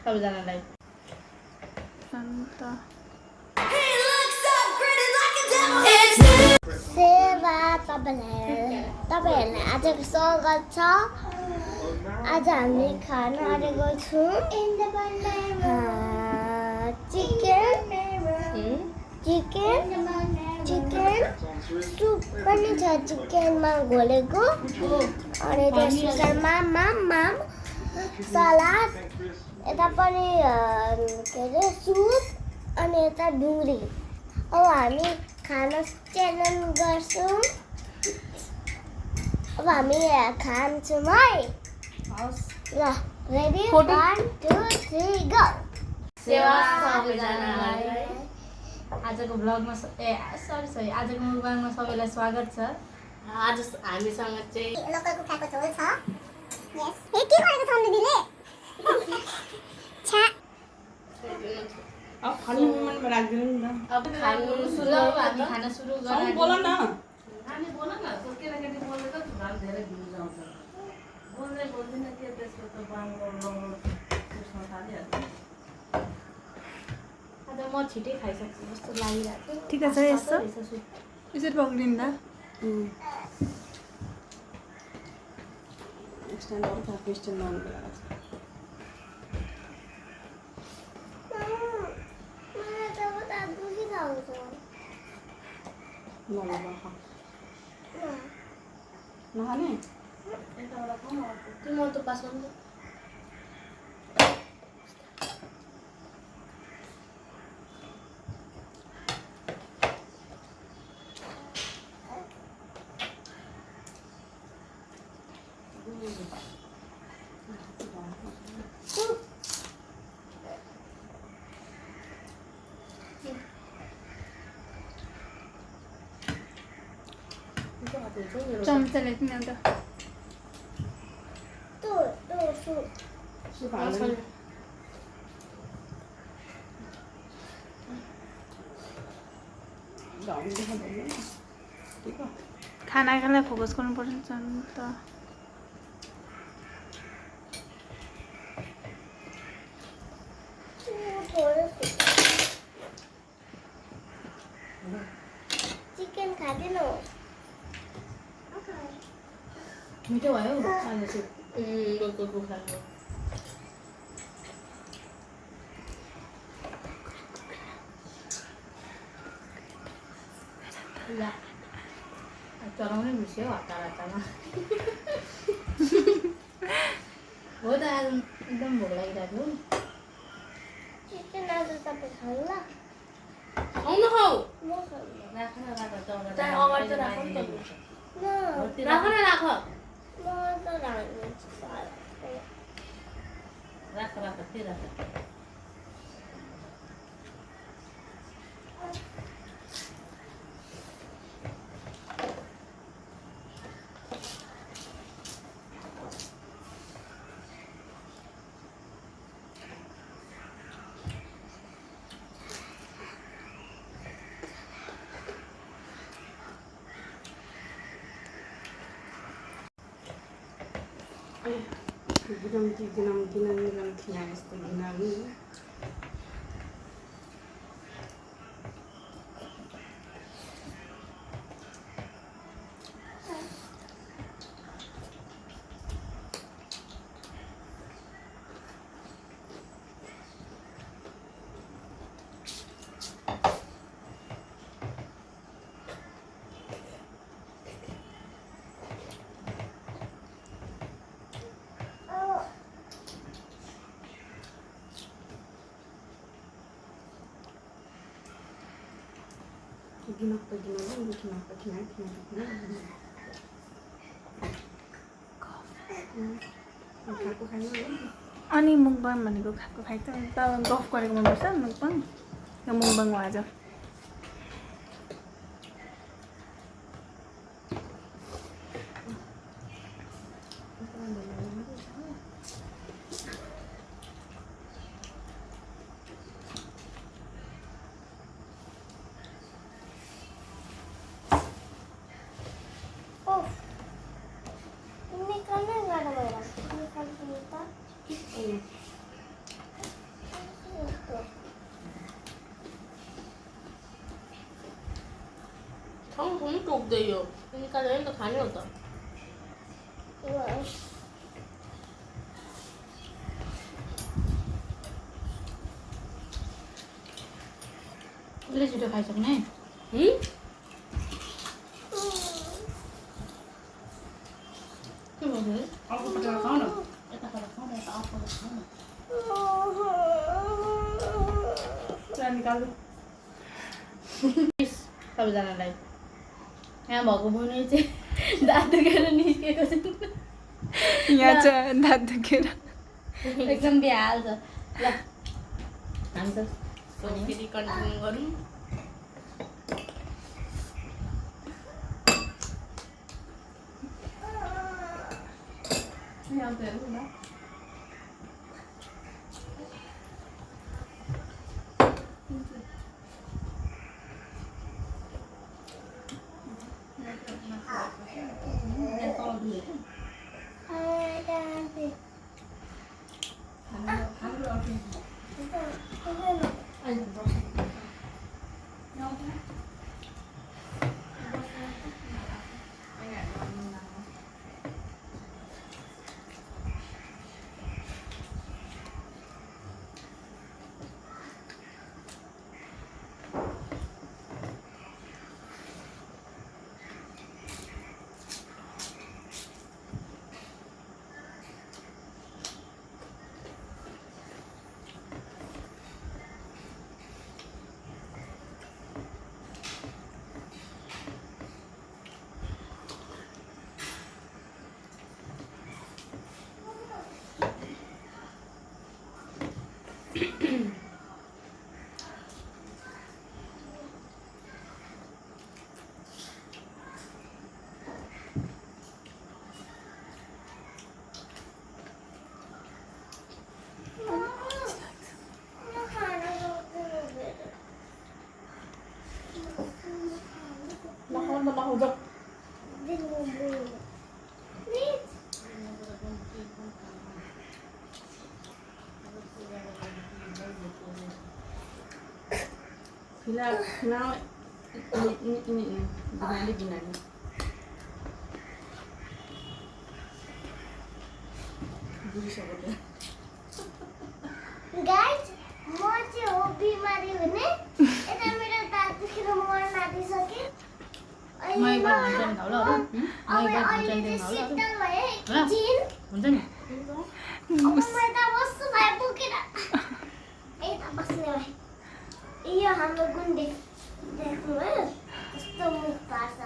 सबैजनालाई सेवा तपाईँहरूलाई आजको स्वागत छ। आज हामी खान आँटेको छौँ चिकन सुप पनि छ। चिकनमा घोलेको अनि त्यसमा माम सलाद, यता पनि के अरे सुप अनि यता डुङ्ग्री। अब हामी खान च्यालेन्ज गर्छौँ। अब हामी खान्छौँ है। ल रेडी 1 2 3 गो। सेवा सबैजनालाई आजको भ्लगमा आजको मुकबाङमा सबैलाई स्वागत छ। आज हामीसँग चाहिँ लोकल कुखुराको झोल छ। यस ए के गरेको छ दिदीले? छा अब खानु मन राख्दिनु नि त। अब खानु सुरु हामी खाना सुरु गर्न बोल न। हामी बोल न केटाकेटी बोल्दै त झन् धेरै भ्युज आउँछ। बोल्दैन के त्यसको त बाङ्गो त्यसमा थालिहाल्छ। आज म छिटै खाइसक्छु जस्तो लागिरहेको छ। ठिक छ यस्तो यसरी पक्रिँदा स्ट्यान्ड अफ था क्वेश्चन लाउनु पर्छ। नखाने यताबाट खाउँ न। तिमी म त पास गर्नु चम्चाले पनि अन्त सुप हाल्नु। गाउँ देखाउँदैन। ठिक हो। खानालाई फोकस गर्नुपर्छ नि त। चिकन खाँदैनौ? मिठो भयो आज सुप लोकल कुखुराको। ल चलाउनै बिर्स्यो हतारमा हो त। आज एकदम भोक लागिरहेको हो। चिकन आज तपाईँ खानु ल? खाउ न खाऊ म खानु। राख न राख त्यहाँ अगाडि त राख नि त। राख न राख म त राख्दिन्छु। राख राख त्यही राख। गिनाउनु खिया यस्तो गिनाउनु। अनि मुकबाङ भनेको खाएको खाइन्छ त गफ गरेको मनपर्छ मुकबाङ यो मुकबाङ हो आज। त्यही हो निकालेर नि त खाने हो त उसले छिटो खाइसक्ने के भन्नु अर्को पटेर खाऊ न यता खाएर खाऊ न यता अर्को खाऊ न त्यहाँ निकाल्नु सबैजनालाई यहाँ भएको बुढी चाहिँ दाँत दुखेर निस्केको छ यहाँ चाहिँ दाँत दुखेर एकदम बिहाल्छ ल हामी त फेरि कन्टिन्यू गरौँ यहाँ त हेर्नु न Now, binali. Guys, म चाहिँ हो बिमारी हुने यता मेरो दाँत दुखेर मर्न आँटिसके म एकबार भन्छ नि खाउला हो अब अहिले चाहिँ शीतल भयो एकछिन हुन्छ नि अब म यता बस्छु भाइ बोकेर यता बस्ने भाइ यो हाम्रो गुन्डे देख्नुभयो कस्तो मुख पार्छ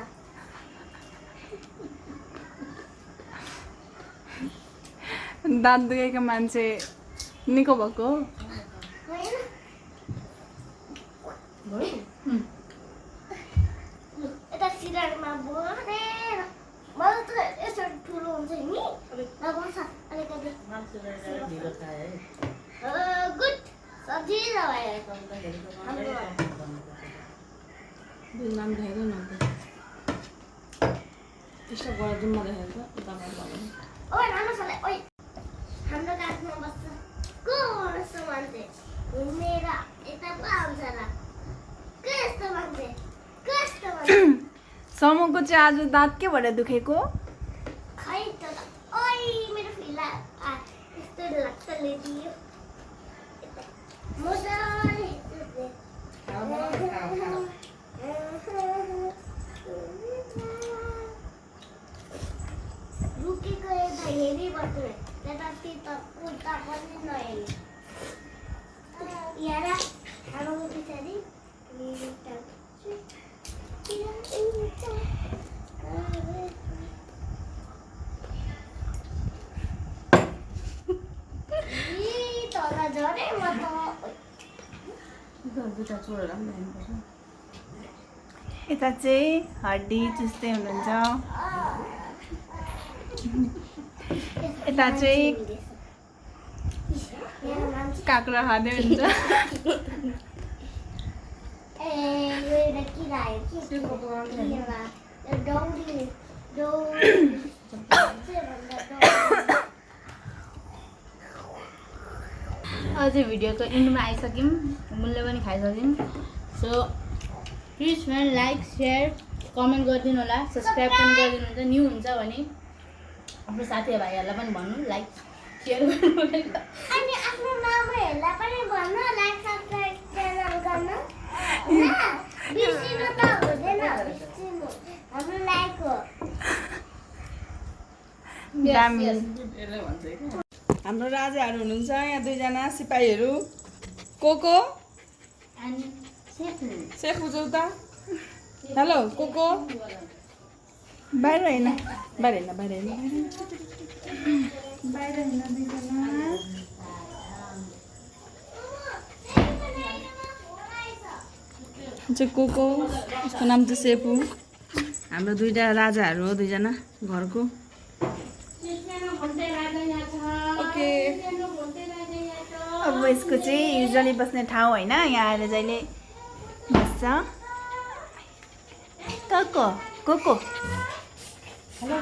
दाँत दुखेको मान्छे निको भएको होइन यता सिरारमा बोलेर मलाई त यसो ठुलो हुन्छ नि नबस्छ अलिकति गुड सजिलो भयो नाम देखेको न त्यसो गरेर जुम्मा देखेको तपाईहरुले ओइ राम्रोसँगले ओइ हाम्रो गाडीमा बस्छ कस्तो मान्छे घुमेर यता पो आउँछ र कस्तो मान्छे समूहको चाहिँ आज दाँत के भएर दुखेको खै त ओइ मेरो फिला यस्तो लाग्छ लेदियो मजाले रुकेको यता हेरिबस्नु त्यताति त उता पनि नहेर्ने यहाँ हाम्रो पछाडि तल झरे म त दुईटा चोरेर पनि हेर्नुपर्छ यता चाहिँ हड्डी चुस्दै हुनुहुन्छ यता चाहिँ काँक्रा खाँदै हुन्छ ए यो एउटा किरा आयो कि दौडी अझै भिडियोको इन्डमा आइसक्यौँ मूल्य पनि खाइसक्यौँ so please friend like share comment गरिदिनु होला, सब्सक्राइब पनि गरिदिनुहुन्छ। न्यू हुन्छ भने आफ्नो साथीभाइहरूलाई पनि भन्नु, लाइक सेयर गर्नु। अनि आफ्नो मामाहरूलाई पनि भन्नु लाइक सब्स्क्राइब च्यानल गर्न। बिर्सिनु त हुँदैन, बिर्सिनु हाम्रो लाइक हो। दामी। यसले भन्छ कि हाम्रो राजाहरू हुनुहुन्छ यहाँ दुईजना सिपाहीहरू को अनि सेफु उता हेलो को बाहिर होइन बाहिर होइन बाहिर होइन दुईजना चाहिँ को उसको नाम चाहिँ सेफु। हाम्रो दुईटा राजाहरू हो दुईजना घरको। ओके अब यसको चाहिँ युजली बस्ने ठाउँ होइन, यहाँ आएर जहिले बस्छ। को हेलो